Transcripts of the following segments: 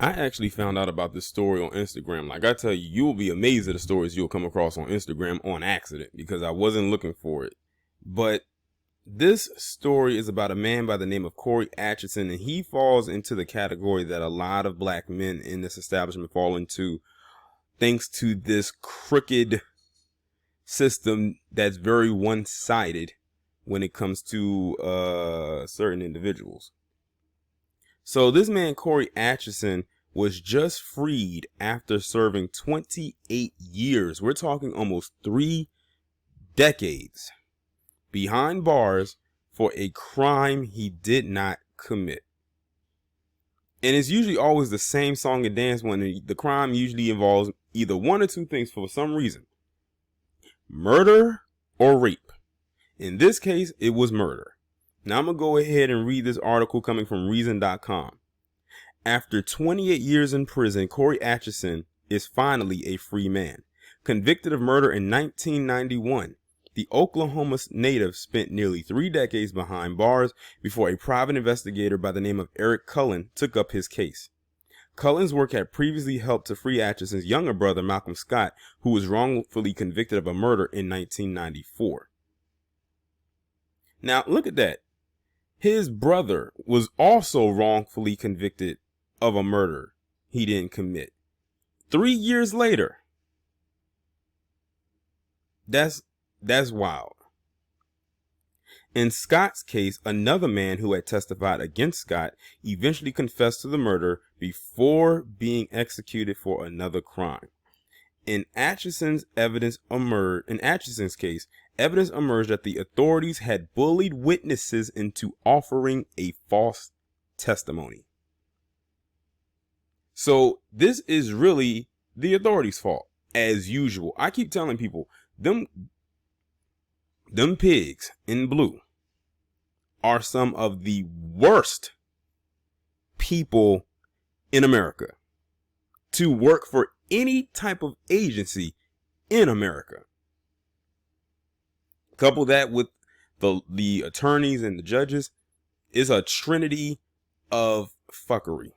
I actually found out about this story on Instagram. Like I tell you, you will be amazed at the stories you'll come across on Instagram on accident because I wasn't looking for it. But this story is about a man by the name of Corey Atchison, and he falls into the category that a lot of black men in this establishment fall into, thanks to this crooked system that's very one-sided when it comes to certain individuals. So this man, Corey Atchison, was just freed after serving 28 years. We're talking almost 3 decades behind bars for a crime he did not commit. And it's usually always the same song and dance when the crime usually involves either one or two things for some reason: murder or rape. In this case, it was murder. Now I'm going to go ahead and read this article coming from reason.com. After 28 years in prison, Corey Atchison is finally a free man. Convicted of murder in 1991, the Oklahoma native spent nearly 3 decades behind bars before a private investigator by the name of Eric Cullen took up his case. Cullen's work had previously helped to free Atchison's younger brother, Malcolm Scott, who was wrongfully convicted of a murder in 1994. Now, look at that. His brother was also wrongfully convicted of a murder he didn't commit 3 years later. That's wild. In Scott's case, another man who had testified against Scott eventually confessed to the murder before being executed for another crime. In Atchison's case, evidence emerged that the authorities had bullied witnesses into offering a false testimony. So this is really the authorities' fault, as usual. I keep telling people, them pigs in blue are some of the worst people in America to work for any type of agency in America. Couple that with the attorneys and the judges, is a trinity of fuckery.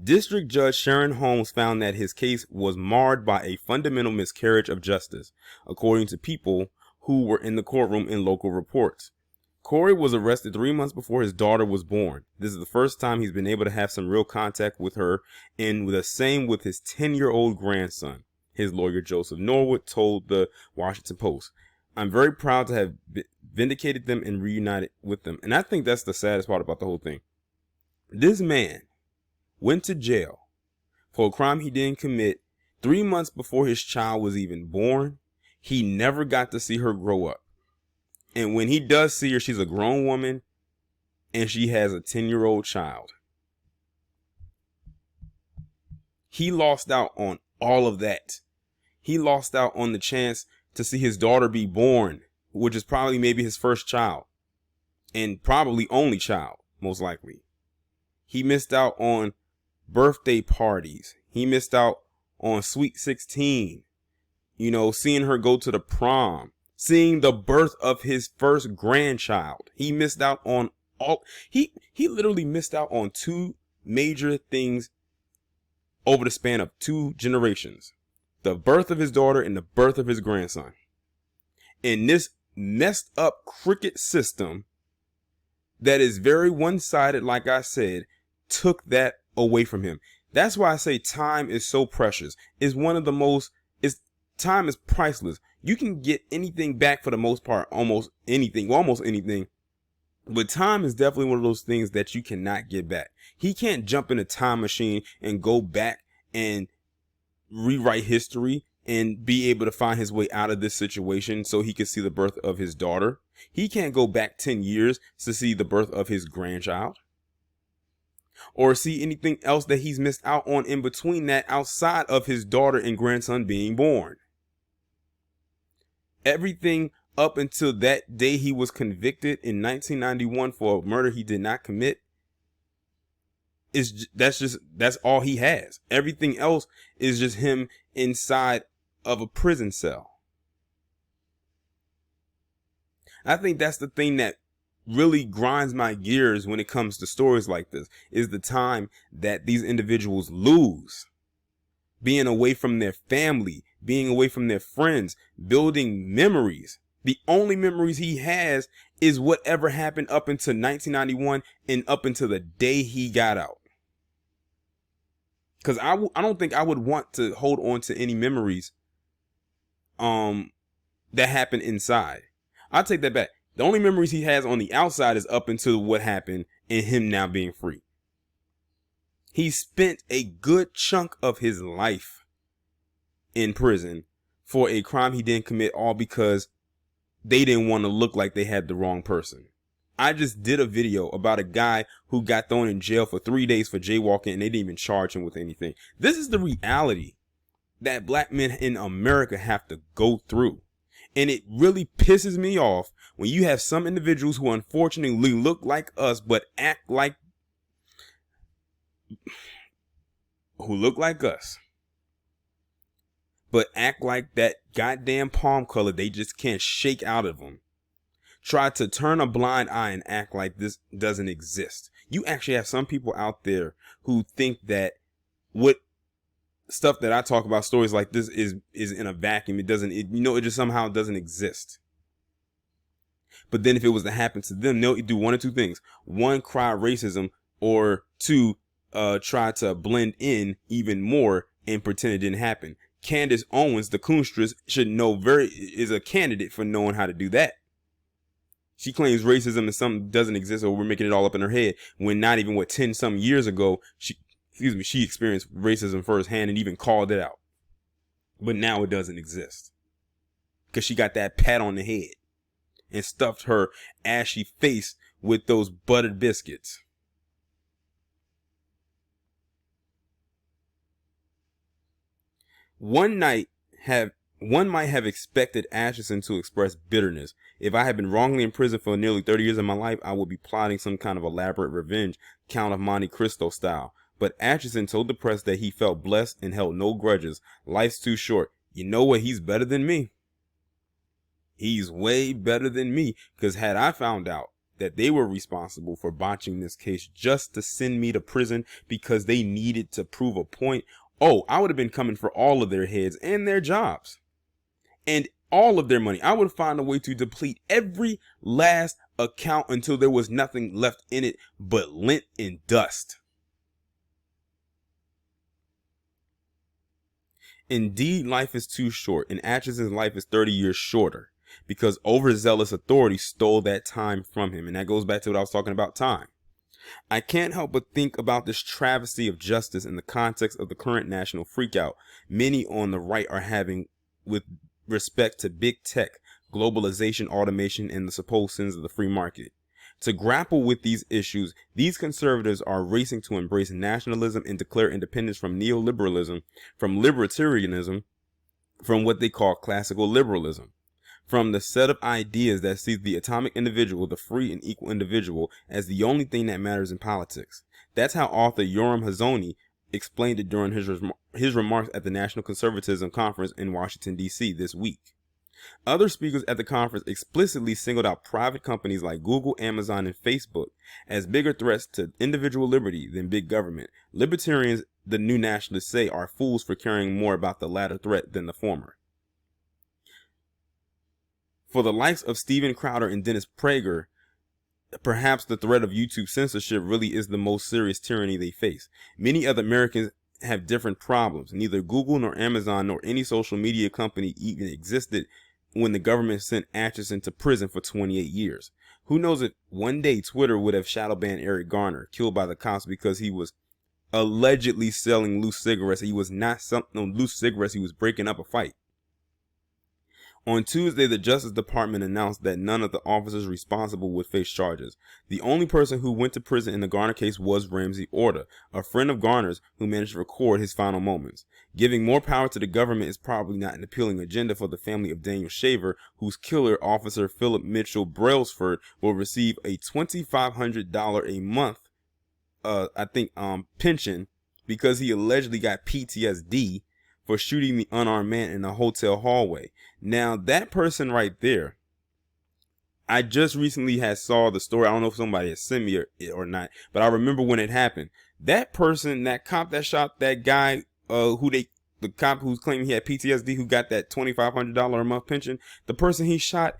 District Judge Sharon Holmes found that his case was marred by a fundamental miscarriage of justice, according to people who were in the courtroom in local reports. Corey was arrested 3 months before his daughter was born. This is the first time he's been able to have some real contact with her, and the same with his 10-year-old grandson. His lawyer, Joseph Norwood, told the Washington Post, "I'm very proud to have vindicated them and reunited with them." And I think that's the saddest part about the whole thing. This man went to jail for a crime he didn't commit 3 months before his child was even born. He never got to see her grow up. And when he does see her, she's a grown woman and she has a 10-year-old child. He lost out on all of that. He lost out on the chance to see his daughter be born, which is probably maybe his first child and probably only child, most likely. He missed out on birthday parties. He missed out on Sweet 16, seeing her go to the prom, seeing the birth of his first grandchild. He missed out on he literally missed out on 2 major things over the span of 2 generations: the birth of his daughter and the birth of his grandson. And this messed up crooked system that is very one-sided, like I said, took that away from him. That's why I say time is so precious. Time is priceless. You can get anything back for the most part, almost anything. But time is definitely one of those things that you cannot get back. He can't jump in a time machine and go back and rewrite history and be able to find his way out of this situation so he could see the birth of his daughter. He can't go back 10 years to see the birth of his grandchild or see anything else that he's missed out on in between that, outside of his daughter and grandson being born. Everything up until that day he was convicted in 1991 for a murder he did not commit, that's all he has. Everything else is just him inside of a prison cell. I think that's the thing that really grinds my gears when it comes to stories like this is the time that these individuals lose being away from their family, being away from their friends, building memories. The only memories he has is whatever happened up until 1991 and up until the day he got out. Because I don't think I would want to hold on to any memories that happened inside. I'll take that back. The only memories he has on the outside is up until what happened and him now being free. He spent a good chunk of his life in prison for a crime he didn't commit, all because they didn't want to look like they had the wrong person. I just did a video about a guy who got thrown in jail for 3 days for jaywalking and they didn't even charge him with anything. This is the reality that black men in America have to go through. And it really pisses me off when you have some individuals who unfortunately look like us but act like that goddamn palm color they just can't shake out of them. Try to turn a blind eye and act like this doesn't exist. You actually have some people out there who think that what stuff that I talk about, stories like this, is in a vacuum. It just somehow doesn't exist. But then if it was to happen to them, they'll do one or two things. One, cry racism, or two, try to blend in even more and pretend it didn't happen. Candace Owens, the coonstress, is a candidate for knowing how to do that. She claims racism is something that doesn't exist, or we're making it all up in her head, when not even 10 some years ago she experienced racism firsthand and even called it out. But now it doesn't exist because she got that pat on the head and stuffed her ashy face with those buttered biscuits. One might have expected Atchison to express bitterness. If I had been wrongly imprisoned for nearly 30 years of my life, I would be plotting some kind of elaborate revenge, Count of Monte Cristo style. But Atchison told the press that he felt blessed and held no grudges. Life's too short. You know what? He's better than me. He's way better than me, because had I found out that they were responsible for botching this case just to send me to prison because they needed to prove a point, I would have been coming for all of their heads and their jobs and all of their money. I would find a way to deplete every last account until there was nothing left in it but lint and dust. Indeed, life is too short, and Atchison's life is 30 years shorter because overzealous authority stole that time from him. And that goes back to what I was talking about, time. I can't help but think about this travesty of justice in the context of the current national freakout many on the right are having with respect to big tech, globalization, automation, and the supposed sins of the free market. To grapple with these issues, these conservatives are racing to embrace nationalism and declare independence from neoliberalism, from libertarianism, from what they call classical liberalism, from the set of ideas that sees the atomic individual, the free and equal individual, as the only thing that matters in politics. That's how author Yoram Hazony explained it during his remarks at the National Conservatism Conference in Washington, D.C. this week. Other speakers at the conference explicitly singled out private companies like Google, Amazon, and Facebook as bigger threats to individual liberty than big government. Libertarians, the New Nationalists say, are fools for caring more about the latter threat than the former. For the likes of Steven Crowder and Dennis Prager, perhaps the threat of YouTube censorship really is the most serious tyranny they face. Many other Americans have different problems. Neither Google nor Amazon nor any social media company even existed when the government sent Atchison to prison for 28 years. Who knows if one day Twitter would have shadow banned Eric Garner, killed by the cops because he was allegedly selling loose cigarettes. He was not selling loose cigarettes. He was breaking up a fight. On Tuesday, the Justice Department announced that none of the officers responsible would face charges. The only person who went to prison in the Garner case was Ramsey Orta, a friend of Garner's who managed to record his final moments. Giving more power to the government is probably not an appealing agenda for the family of Daniel Shaver, whose killer, Officer Philip Mitchell Brailsford, will receive a $2,500 a month, pension because he allegedly got PTSD for shooting the unarmed man in a hotel hallway. Now, that person right there, I just recently had saw the story. I don't know if somebody had sent me or not, but I remember when it happened. That person, that cop that shot that guy, the cop who's claiming he had PTSD, who got that $2,500 a month pension, the person he shot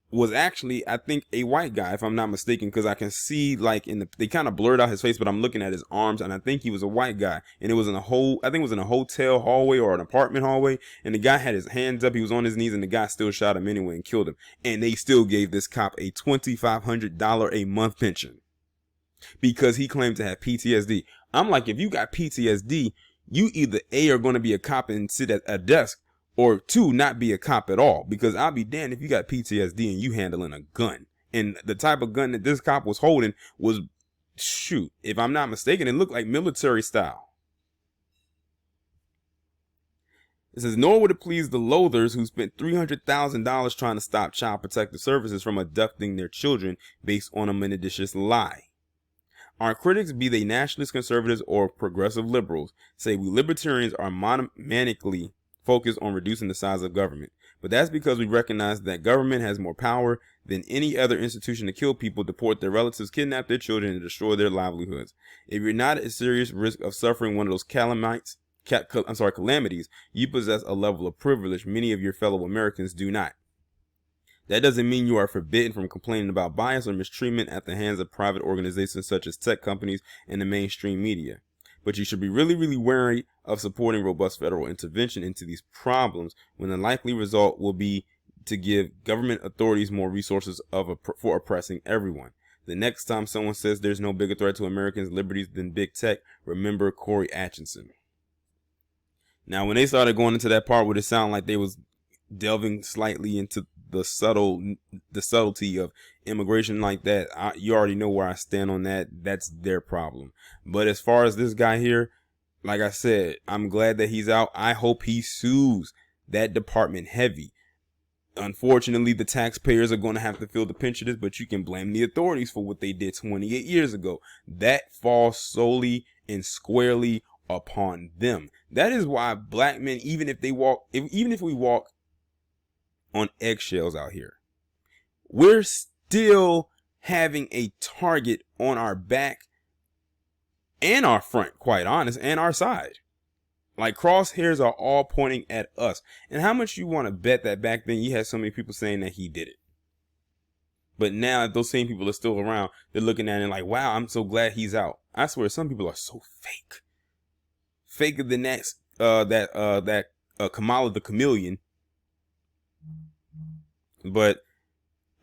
was actually, I think, a white guy, if I'm not mistaken, because I can see like they kind of blurred out his face, but I'm looking at his arms, and I think he was a white guy, and it was I think it was in a hotel hallway or an apartment hallway, and the guy had his hands up, he was on his knees, and the guy still shot him anyway and killed him, and they still gave this cop a $2,500 a month pension because he claimed to have PTSD. I'm like, if you got PTSD, you either A, are going to be a cop and sit at a desk, or two, not be a cop at all, because I'll be damned if you got PTSD and you handling a gun. And the type of gun that this cop was holding was, shoot, if I'm not mistaken, it looked like military style. It says, nor would it please the loathers who spent $300,000 trying to stop Child Protective Services from abducting their children based on a mendacious lie. Our critics, be they nationalist conservatives or progressive liberals, say we libertarians are manically focused on reducing the size of government. But that's because we recognize that government has more power than any other institution to kill people, deport their relatives, kidnap their children, and destroy their livelihoods. If you're not at serious risk of suffering one of those calamities, you possess a level of privilege many of your fellow Americans do not. That doesn't mean you are forbidden from complaining about bias or mistreatment at the hands of private organizations such as tech companies and the mainstream media. But you should be really, really wary of supporting robust federal intervention into these problems when the likely result will be to give government authorities more resources for oppressing everyone. The next time someone says there's no bigger threat to Americans' liberties than big tech, remember Corey Atchison. Now, when they started going into that part where it sounded like they was delving slightly into the subtlety of immigration like that, you already know where I stand on that. That's their problem. But as far as this guy here, like I said, I'm glad that he's out. I hope he sues that department heavy. Unfortunately, the taxpayers are going to have to feel the pinch of this, but you can blame the authorities for what they did 28 years ago. That falls solely and squarely upon them. That is why black men, even if we walk on eggshells out here, we're still having a target on our back and our front, quite honest, and our side. Like, crosshairs are all pointing at us. And how much you want to bet that back then you had so many people saying that he did it? But now if those same people are still around, they're looking at it like, wow, I'm so glad he's out. I swear some people are so fake. Faker than that Kamala the Chameleon. But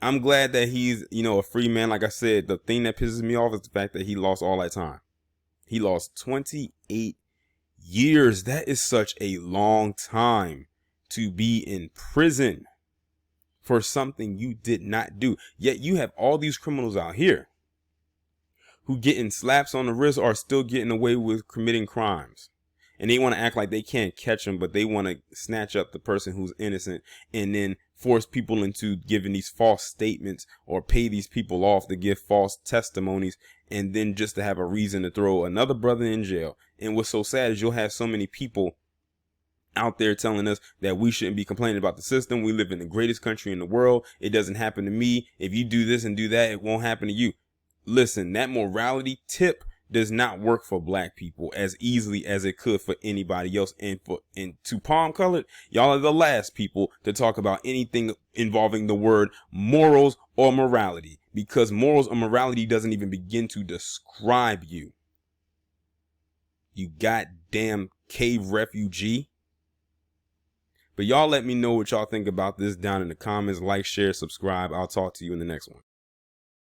I'm glad that he's, a free man. Like I said, the thing that pisses me off is the fact that he lost all that time. He lost 28 years. That is such a long time to be in prison for something you did not do. Yet you have all these criminals out here who getting slaps on the wrist are still getting away with committing crimes. And they want to act like they can't catch them, but they want to snatch up the person who's innocent and then force people into giving these false statements or pay these people off to give false testimonies, and then just to have a reason to throw another brother in jail. And what's so sad is you'll have so many people out there telling us that we shouldn't be complaining about the system. We live in the greatest country in the world. It doesn't happen to me. If you do this and do that, it won't happen to you. Listen, that morality tip does not work for black people as easily as it could for anybody else. And to palm colored, y'all are the last people to talk about anything involving the word morals or morality, because morals or morality doesn't even begin to describe you. You goddamn cave refugee. But y'all let me know what y'all think about this down in the comments. Like, share, subscribe. I'll talk to you in the next one.